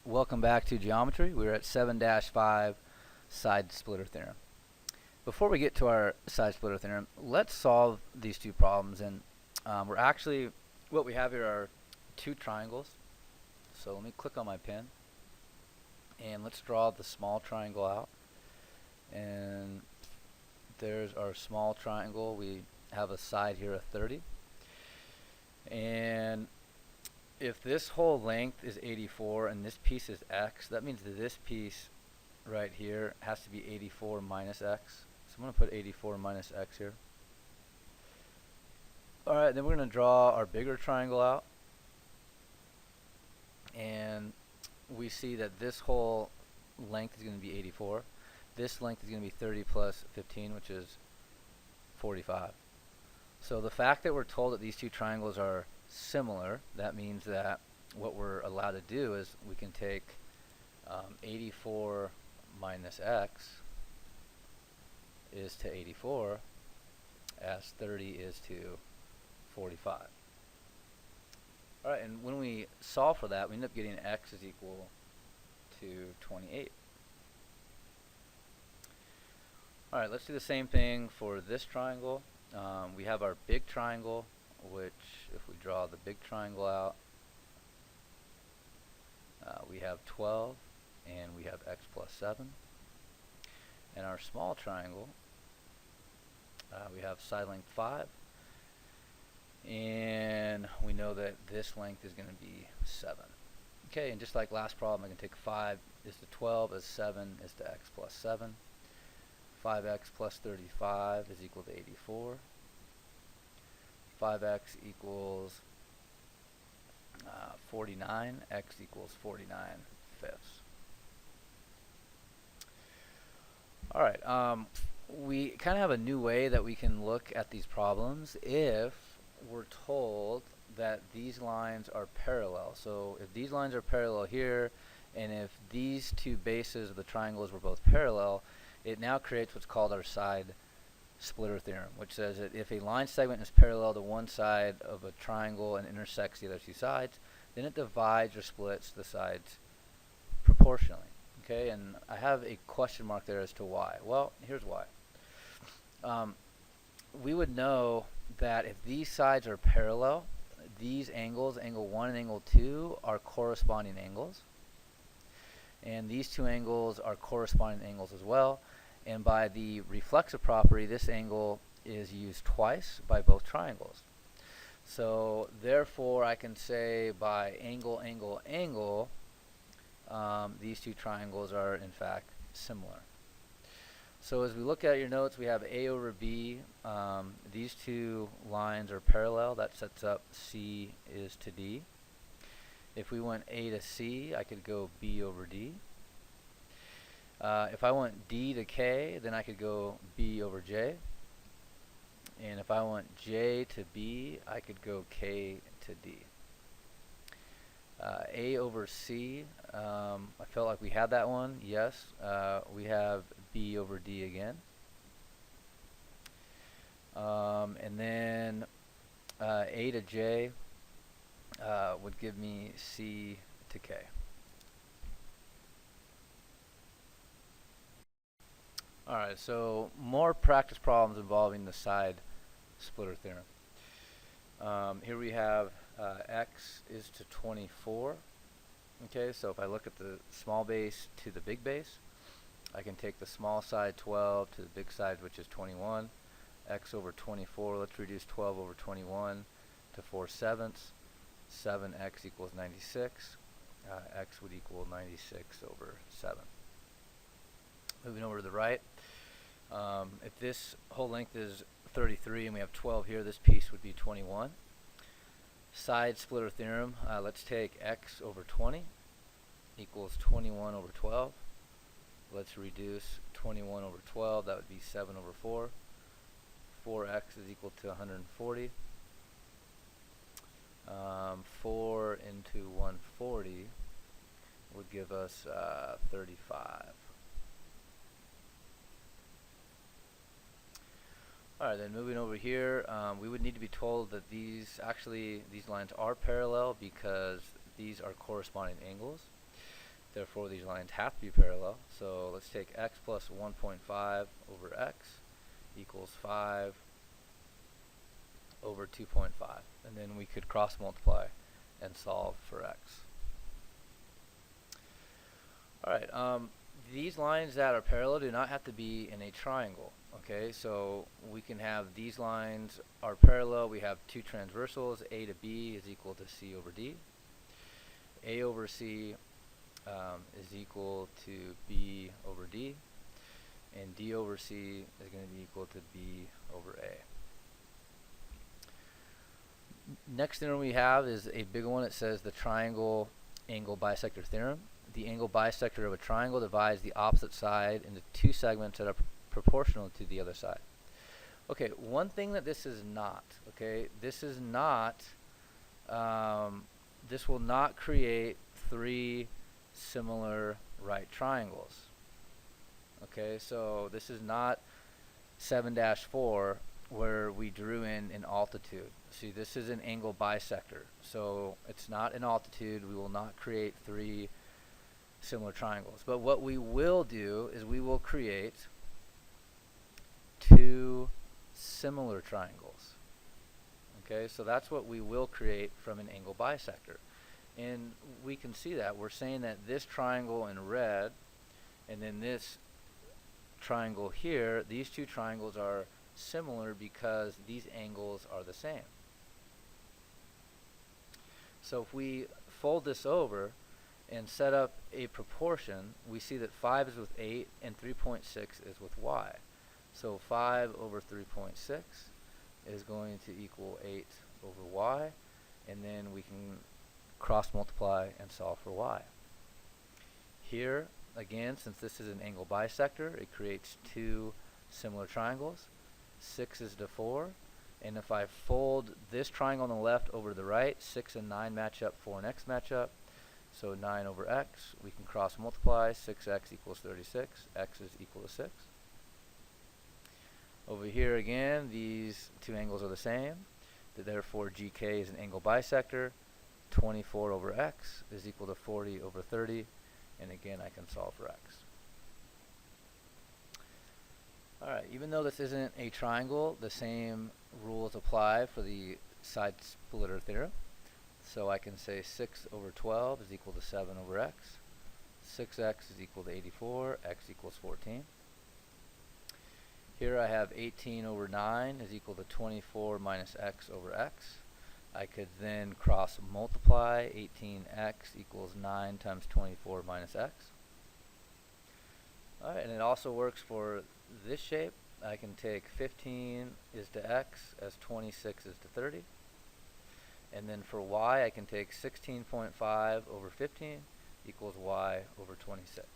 Welcome back to geometry. We're at 7-5 side splitter theorem. Before we get to our side splitter theorem, let's solve these two problems. And what we have here are two triangles. So let me click on my pen and let's draw the small triangle out. And there's our small triangle. We have a side here of 30. And if this whole length is 84 and this piece is x, that means that this piece right here has to be 84 minus x. So I'm going to put 84 minus x here. Alright, then we're going to draw our bigger triangle out. And we see that this whole length is going to be 84. This length is going to be 30 plus 15, which is 45. So the fact that we're told that these two triangles are similar, that means that what we're allowed to do is we can take 84 minus x is to 84 as 30 is to 45. Alright, and when we solve for that, we end up getting x is equal to 28. Alright, let's do the same thing for this triangle. We have our big triangle, which if we draw the big triangle out, we have 12 and we have x plus 7. And our small triangle, we have side length 5, and we know that this length is going to be 7. Okay, and just like last problem, I can take 5 is to 12 as 7 is to x plus 7. 5x plus 35 is equal to 84. 5x equals 49. X equals 49 fifths. Alright, we kind of have a new way that we can look at these problems if we're told that these lines are parallel. So if these lines are parallel here, and if these two bases of the triangles were both parallel, it now creates what's called our side splitter theorem, which says that if a line segment is parallel to one side of a triangle and intersects the other two sides, then it divides or splits the sides proportionally. Okay, and I have a question mark there as to why. Well, here's why. We would know that if these sides are parallel, these angles, angle 1 and angle 2, are corresponding angles. And these two angles are corresponding angles as well. And by the reflexive property, this angle is used twice by both triangles. So therefore, I can say by angle, angle, angle, these two triangles are in fact similar. So as we look at your notes, we have A over B. These two lines are parallel. That sets up C is to D. If we want A to C, I could go B over D. If I want D to K, then I could go B over J. And if I want J to B, I could go K to D. A over C, I felt like we had that one. Yes, we have B over D again. And then A to J would give me C to K. Alright, so more practice problems involving the side splitter theorem. Here we have x is to 24. Okay, so if I look at the small base to the big base, I can take the small side 12 to the big side, which is 21. X over 24, let's reduce 12 over 21 to 4/7. 7x equals 96. X would equal 96 over 7. Moving over to the right, if this whole length is 33 and we have 12 here, this piece would be 21. Side splitter theorem, let's take x over 20 equals 21 over 12. Let's reduce 21 over 12, that would be 7 over 4. 4x is equal to 140. 4 into 140 would give us 35. Alright, then moving over here, we would need to be told that these lines are parallel because these are corresponding angles. Therefore, these lines have to be parallel. So let's take x plus 1.5 over x equals 5 over 2.5. And then we could cross multiply and solve for x. Alright, these lines that are parallel do not have to be in a triangle. Okay, so we can have these lines are parallel. We have two transversals. A to B is equal to C over D. A over C is equal to B over D. And D over C is going to be equal to B over A. Next theorem we have is a big one. It says the triangle angle bisector theorem. The angle bisector of a triangle divides the opposite side into two segments that are proportional to the other side. Okay, one thing that this is not, okay, this is not, this will not create three similar right triangles. Okay, so this is not 7-4 where we drew in an altitude. See, this is an angle bisector, so it's not an altitude. We will not create three similar triangles. But what we will do is we will create two similar triangles. Okay, so that's what we will create from an angle bisector. And we can see that. We're saying that this triangle in red and then this triangle here, these two triangles are similar because these angles are the same. So if we fold this over and set up a proportion, we see that 5 is with 8 and 3.6 is with y. So 5 over 3.6 is going to equal 8 over y, and then we can cross multiply and solve for y. Here, again, since this is an angle bisector, it creates two similar triangles. 6 is to 4, and if I fold this triangle on the left over the right, 6 and 9 match up, 4 and x match up. So 9 over x, we can cross multiply. 6x equals 36. X is equal to 6. Over here again, these two angles are the same. Therefore, GK is an angle bisector. 24 over x is equal to 40 over 30. And again, I can solve for x. Alright, even though this isn't a triangle, the same rules apply for the side splitter theorem. So I can say 6 over 12 is equal to 7 over x. 6x is equal to 84. X equals 14. Here I have 18 over 9 is equal to 24 minus x over x. I could then cross multiply. 18x equals 9 times 24 minus x. Alright, and it also works for this shape. I can take 15 is to x as 26 is to 30. And then for y, I can take 16.5 over 15 equals y over 26.